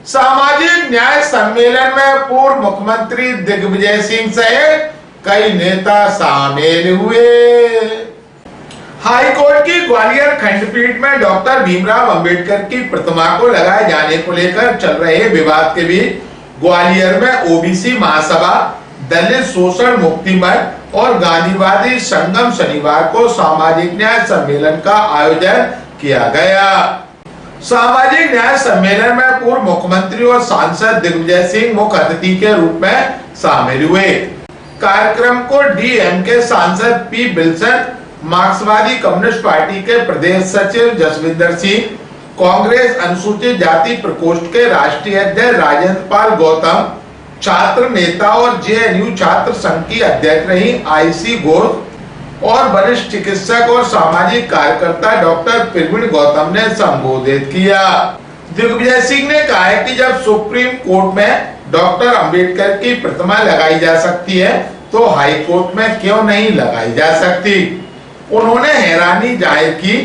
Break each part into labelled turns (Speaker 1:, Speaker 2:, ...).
Speaker 1: सामाजिक न्याय सम्मेलन में पूर्व मुख्यमंत्री दिग्विजय सिंह सहित कई नेता शामिल हुए। हाईकोर्ट की ग्वालियर खंडपीठ में डॉक्टर भीमराव अंबेडकर की प्रतिमा को लगाए जाने को लेकर चल रहे विवाद के बीच ग्वालियर में ओबीसी महासभा, दलित शोषण मुक्ति मंच और गांधीवादी संगम शनिवार को सामाजिक न्याय सम्मेलन का आयोजन किया गया। सामाजिक न्याय सम्मेलन में पूर्व मुख्यमंत्री और सांसद दिग्विजय सिंह मुख्य अतिथि के रूप में शामिल हुए। कार्यक्रम को डीएमके सांसद पी बिल्सन, मार्क्सवादी कम्युनिस्ट पार्टी के प्रदेश सचिव जसविंदर सिंह, कांग्रेस अनुसूचित जाति प्रकोष्ठ के राष्ट्रीय अध्यक्ष राजेंद्र पाल गौतम, छात्र नेता और जेएनयू छात्र संघ की अध्यक्ष रही आईसी घोष और वरिष्ठ चिकित्सक और सामाजिक कार्यकर्ता डॉक्टर प्रवीण गौतम ने संबोधित किया। दिग्विजय सिंह ने कहा है कि जब सुप्रीम कोर्ट में डॉक्टर अंबेडकर की प्रतिमा लगाई जा सकती है तो हाई कोर्ट में क्यों नहीं लगाई जा सकती। उन्होंने हैरानी जाहिर की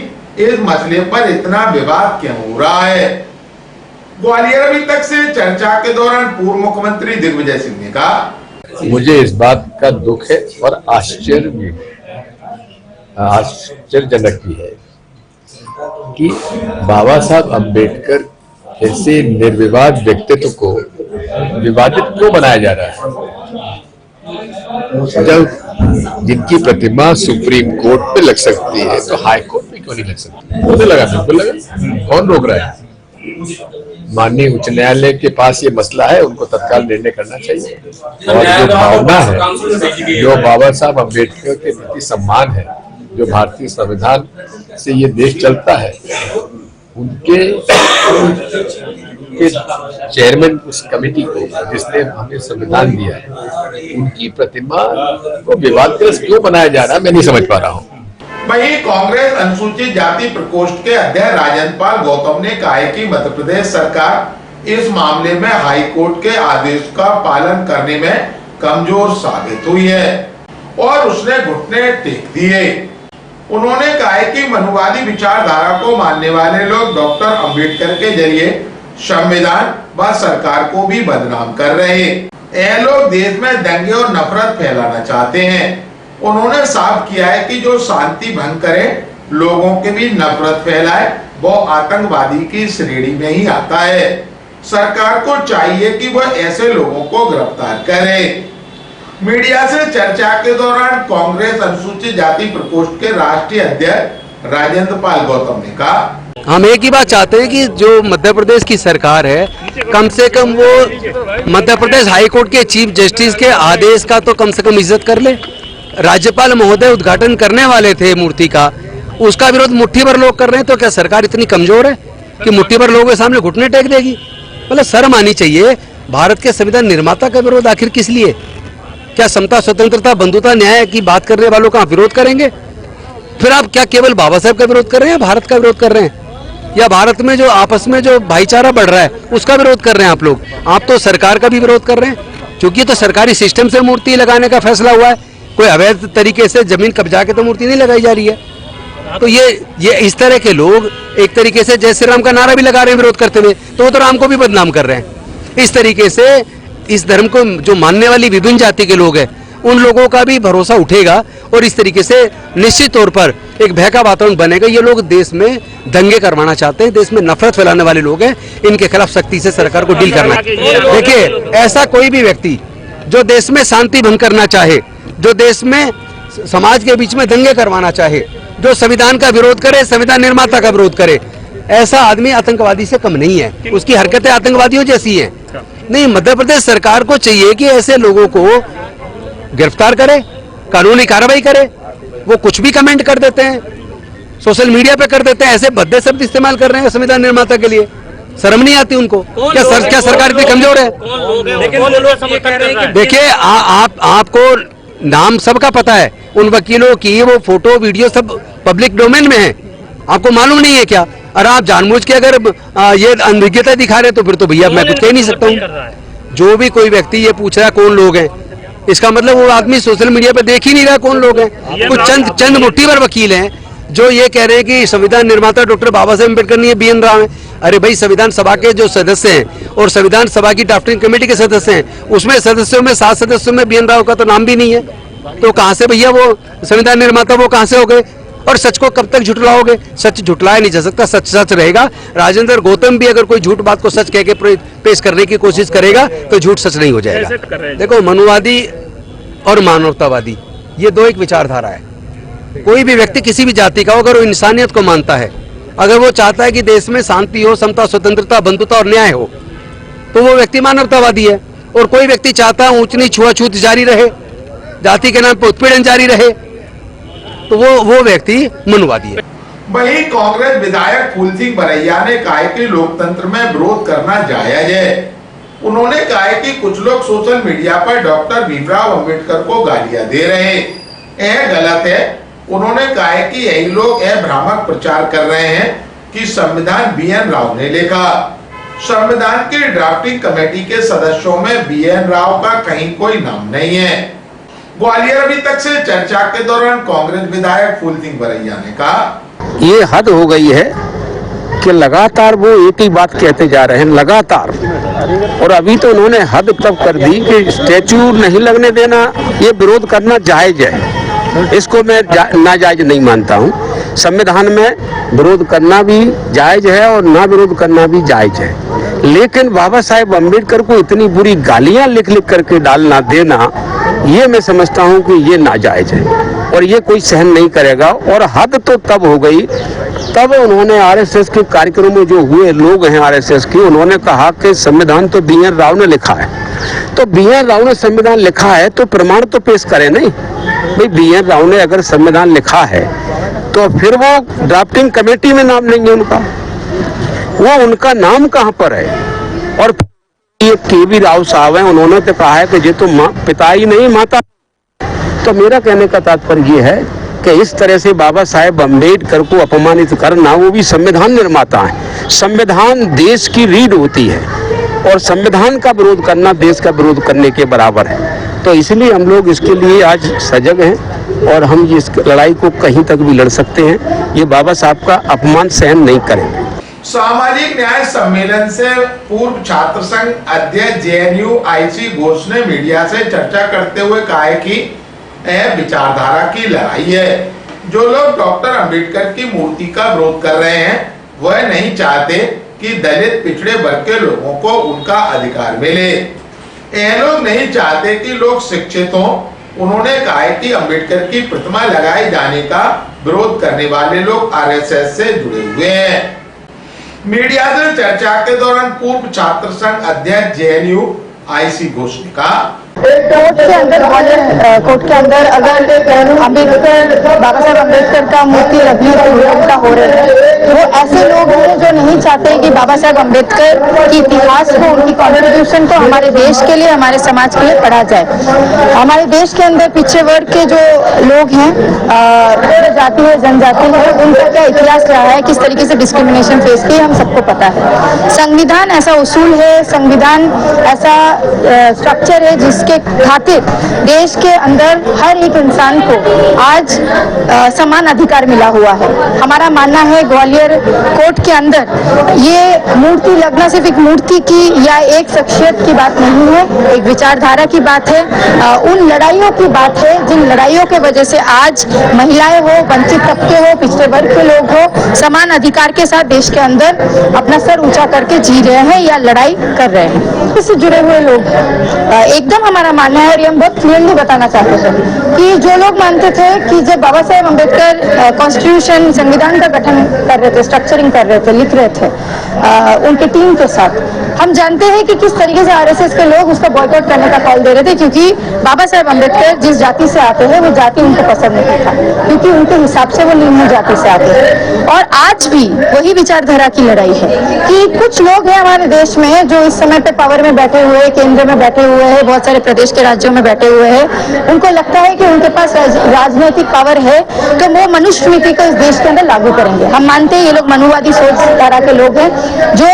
Speaker 1: इस मसले पर इतना विवाद क्यों हो रहा है। ग्वालियर अभी तक से चर्चा के दौरान पूर्व मुख्यमंत्री दिग्विजय सिंह ने कहा,
Speaker 2: मुझे इस बात का दुख है और आश्चर्यजनक भी है कि बाबा साहब अंबेडकर ऐसे निर्विवाद व्यक्तित्व को विवादित क्यों बनाया जा रहा है, जब जिनकी प्रतिमा सुप्रीम कोर्ट पे लग सकती है तो हाई कोर्ट में क्यों नहीं लग सकती। मुझे लगा बिल्कुल लगा, कौन रोक रहा है। माननीय उच्च न्यायालय के पास ये मसला है, उनको तत्काल निर्णय करना चाहिए। और जो भावना है, जो बाबा साहब अम्बेडकर के प्रति सम्मान है, जो भारतीय संविधान से ये देश चलता है, उनके चेयरमैन उस कमेटी को जिसने हमें संविधान दिया है, उनकी प्रतिमा को विवादग्रस्त क्यों बनाया जा रहा है, मैं नहीं समझ पा रहा हूँ।
Speaker 1: वहीं कांग्रेस अनुसूचित जाति प्रकोष्ठ के अध्यक्ष राजेंद्र पाल गौतम ने कहा है कि मध्य प्रदेश सरकार इस मामले में हाई कोर्ट के आदेश का पालन करने में कमजोर साबित हुई है और उसने घुटने टेक दिए। उन्होंने कहा है कि मनुवादी विचारधारा को मानने वाले लोग डॉक्टर अंबेडकर के जरिए संविधान व सरकार को भी बदनाम कर रहे हैं। ये लोग देश में दंगे और नफरत फैलाना चाहते हैं। उन्होंने साफ किया है कि जो शांति भंग करे, लोगों के भी नफरत फैलाए, वो आतंकवादी की श्रेणी में ही आता है। सरकार को चाहिए कि वह ऐसे लोगों को गिरफ्तार करे। मीडिया से चर्चा के दौरान कांग्रेस अनुसूचित जाति प्रकोष्ठ के राष्ट्रीय अध्यक्ष राजेंद्र पाल गौतम ने कहा,
Speaker 3: हम एक ही बात चाहते हैं कि जो मध्य प्रदेश की सरकार है, कम से कम वो मध्य प्रदेश हाई कोर्ट के चीफ जस्टिस के आदेश का तो कम से कम इज्जत कर ले। राज्यपाल महोदय उद्घाटन करने वाले थे मूर्ति का, उसका विरोध मुट्ठी भर लोग कर रहे हैं। तो क्या सरकार इतनी कमजोर है कि मुट्ठी भर लोगों के सामने घुटने टेक देगी? मतलब शर्म आनी चाहिए। भारत के संविधान निर्माता का विरोध आखिर किस लिए? क्या समता, स्वतंत्रता, बंधुता, न्याय की बात करने वालों का विरोध करेंगे? फिर आप क्या केवल बाबा साहब का विरोध कर रहे हैं या भारत का विरोध कर रहे हैं, या भारत में जो आपस में जो भाईचारा बढ़ रहा है उसका विरोध कर रहे हैं आप लोग? आप तो सरकार का भी विरोध कर रहे हैं, क्योंकि तो सरकारी सिस्टम से मूर्ति लगाने का फैसला हुआ है। कोई अवैध तरीके से जमीन कब्जा के तो मूर्ति नहीं लगाई जा रही है। तो ये इस तरह के लोग एक तरीके से जय श्री राम का नारा भी लगा रहे हैं विरोध करते हुए, तो वो तो राम को भी बदनाम कर रहे हैं। इस तरीके से इस धर्म को जो मानने वाली विभिन्न जाति के लोग हैं, उन लोगों का भी भरोसा उठेगा और इस तरीके से निश्चित तौर पर एक भय का वातावरण बनेगा। ये लोग देश में दंगे करवाना चाहते हैं, देश में नफरत फैलाने वाले लोग हैं, इनके खिलाफ सख्ती से सरकार को डील करना है। देखिए, ऐसा कोई भी व्यक्ति जो देश में शांति भंग करना चाहे, जो देश में समाज के बीच में दंगे करवाना चाहे, जो संविधान का विरोध करे, संविधान निर्माता का विरोध करे, ऐसा आदमी आतंकवादी से कम नहीं है। उसकी हरकतें आतंकवादियों जैसी हैं। नहीं, मध्य प्रदेश सरकार को चाहिए कि ऐसे लोगों को गिरफ्तार करे, कानूनी कार्रवाई करे। वो कुछ भी कमेंट कर देते हैं, सोशल मीडिया पे कर देते हैं, ऐसे भद्दे शब्द इस्तेमाल कर रहे हैं संविधान निर्माता के लिए। शर्म नहीं आती उनको? क्या सरकार इतनी कमजोर है? देखिए, आपको नाम सबका पता है, उन वकीलों की वो फोटो वीडियो सब पब्लिक डोमेन में है। आपको मालूम नहीं है क्या? और आप जानबूझ के अगर ये अनभिज्ञता दिखा रहे तो फिर तो भैया मैं कुछ कह नहीं सकता हूँ। जो भी कोई व्यक्ति ये पूछ रहा है कौन लोग हैं, इसका मतलब वो आदमी सोशल मीडिया पे देख ही नहीं रहा कौन लोग हैं। कुछ चंद मुट्ठी भर वकील हैं जो ये कह रहे हैं कि संविधान निर्माता डॉक्टर बाबा साहेब अम्बेडकर नहीं है, BN राव है। अरे भाई, संविधान सभा के जो सदस्य हैं और संविधान सभा की ड्राफ्टिंग कमेटी के सदस्य हैं, उसमें सदस्यों में 7 सदस्यों में BN राव का तो नाम भी नहीं है। तो कहां से भैया वो संविधान निर्माता वो कहां से हो गए? और सच को कब तक झुठलाओगे? सच झुठलाया नहीं जा सकता, सच सच रहेगा। राजेंद्र गौतम भी अगर कोई झूठ बात को सच कह के पेश करने की कोशिश करेगा तो झूठ सच नहीं हो जाएगा। देखो, मनुवादी और मानवतावादी ये दो एक विचारधारा है। कोई भी व्यक्ति किसी भी जाति का हो, अगर वो इंसानियत को मानता है, अगर वो चाहता है कि देश में शांति हो, समता, स्वतंत्रता, बंधुता और न्याय हो, तो वो व्यक्ति मानवतावादी है। और कोई व्यक्ति चाहता है ऊंच नीच छुआछूत जारी रहे, जाति के नाम पर उत्पीड़न जारी रहे, तो वो व्यक्ति मनुवादी है।
Speaker 1: वहीं कांग्रेस विधायक फूल सिंह बरैया ने कहा कि लोकतंत्र में विरोध करना जायज है। उन्होंने कहा कि कुछ लोग सोशल मीडिया पर डॉक्टर भीमराव अंबेडकर को गालियां दे रहे हैं, यह गलत है। उन्होंने कहा कि यही लोग यह भ्रामक प्रचार कर रहे हैं कि संविधान BN राव ने लिखा। संविधान की ड्राफ्टिंग कमेटी के सदस्यों में BN राव का कहीं कोई नाम नहीं है। ग्वालियर अभी तक से चर्चा के दौरान कांग्रेस विधायक फूल सिंह बरैया ने कहा,
Speaker 4: ये हद हो गई है कि लगातार वो एक ही बात कहते जा रहे हैं, लगातार। और अभी तो उन्होंने हद तब कर दी कि स्टैच्यू नहीं लगने देना, ये विरोध करना जायज है। इसको मैं नाजायज नहीं मानता हूँ। संविधान में विरोध करना भी जायज है और ना विरोध करना भी जायज है, लेकिन बाबा साहेब अम्बेडकर को इतनी बुरी गालियां लिख लिख करके डालना देना, ये मैं समझता हूँ कि ये नाजायज है और ये कोई सहन नहीं करेगा। और हद तो तब हो गई, तब उन्होंने RSS के कार्यक्रम में जो हुए लोग हैं RSS के, उन्होंने कहा कि संविधान तो BN राव ने लिखा है। तो BN राव ने संविधान लिखा है तो प्रमाण तो पेश करें। नहीं भाई, BN राव ने अगर संविधान लिखा है तो फिर वो ड्राफ्टिंग कमेटी में नाम नहीं है उनका, वो उनका नाम कहाँ पर है? और ये KV राव साहब हैं, उन्होंने तो कहा है कि ये तो पिता ही नहीं माता। तो मेरा कहने का तात्पर्य ये है कि इस तरह से बाबा साहेब अम्बेडकर को अपमानित करना, वो भी संविधान निर्माता है। संविधान देश की रीढ़ होती है और संविधान का विरोध करना देश का विरोध करने के बराबर है। तो इसलिए हम लोग इसके लिए आज सजग हैं और हम इस लड़ाई को कहीं तक भी लड़ सकते हैं। ये बाबा साहब का अपमान सहन नहीं करेंगे।
Speaker 1: सामाजिक न्याय सम्मेलन से पूर्व छात्र संघ अध्यक्ष JNU IC घोष ने मीडिया से चर्चा करते हुए कहा है कि यह विचारधारा की लड़ाई है। जो लोग डॉक्टर अंबेडकर की मूर्ति का विरोध कर रहे हैं, वह नहीं चाहते कि दलित पिछड़े वर्ग के लोगों को उनका अधिकार मिले। यह लोग नहीं चाहते कि लोग शिक्षित हों। उन्होंने कहा कि अंबेडकर की प्रतिमा लगाए जाने का विरोध करने वाले लोग RSS से जुड़े हुए हैं। मीडिया से चर्चा के दौरान पूर्व छात्र संघ अध्यक्ष JNU IC घोष ने कहा,
Speaker 5: कोर्ट के अंदर अगर अम्बेडकर, बाबा साहब अम्बेडकर का मूर्ति रखने की व्यवस्था हो रही है, वो ऐसे लोग हैं जो नहीं चाहते कि बाबा साहब अम्बेडकर की इतिहास को, उनकी कॉन्ट्रीब्यूशन को हमारे देश के लिए, हमारे समाज के लिए पढ़ा जाए। हमारे देश के अंदर पिछड़े वर्ग के जो लोग हैं, जाति है, जनजाति है, उनका क्या इतिहास रहा है, किस तरीके से डिस्क्रिमिनेशन फेस की, हम सबको पता है। संविधान ऐसा उसूल है, संविधान ऐसा स्ट्रक्चर है जिसके खातिर देश के अंदर हर एक इंसान को आज समान अधिकार मिला हुआ है। हमारा मानना है ग्वालियर कोर्ट के अंदर ये मूर्ति लगना सिर्फ एक मूर्ति की या एक शख्सियत की बात नहीं है, एक विचारधारा की बात है, उन लड़ाइयों की बात है जिन लड़ाइयों के वजह से आज महिलाएं हो, वंचित तबके हो, पिछड़े वर्ग के लोग हो, समान अधिकार के साथ देश के अंदर अपना सर ऊंचा करके जी रहे हैं या लड़ाई कर रहे हैं। इससे जुड़े हुए लोग एकदम हमारा मानना है और ये हम बहुत क्लियरली बताना चाहते थे कि जो लोग मानते थे कि जब बाबा साहेब अम्बेडकर कॉन्स्टिट्यूशन, संविधान का गठन कर रहे थे, स्ट्रक्चरिंग कर रहे थे, लिख रहे थे उनके टीम के साथ, हम जानते हैं कि किस तरीके से RSS के लोग उसका बॉयकॉट करने का कॉल दे रहे थे, क्योंकि बाबा साहेब अम्बेडकर जिस जाति से आते हैं वो जाति उनको पसंद नहीं था, क्योंकि उनके हिसाब से वो निम्न जाति से आते हैं। और आज भी वही विचारधारा की लड़ाई है कि कुछ लोग हैं हमारे देश में जो इस समय पे पावर में बैठे हुए, केंद्र में बैठे हुए हैं, बहुत सारे प्रदेश के राज्यों में बैठे हुए हैं, उनको लगता है कि उनके पास राजनीतिक पावर है तो वो मनुस्मृति को इस देश के अंदर लागू करेंगे। हम मानते हैं ये लोग मनुवादी सोच धारा के लोग हैं जो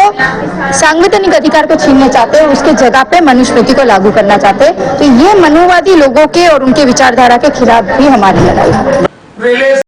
Speaker 5: सांविधानिक अधिकार को छीनने चाहते हैं, उसके जगह पे मनुस्मृति को लागू करना चाहते हैं। तो ये मनुवादी लोगों के और उनके विचारधारा के खिलाफ भी हमारी लड़ाई है।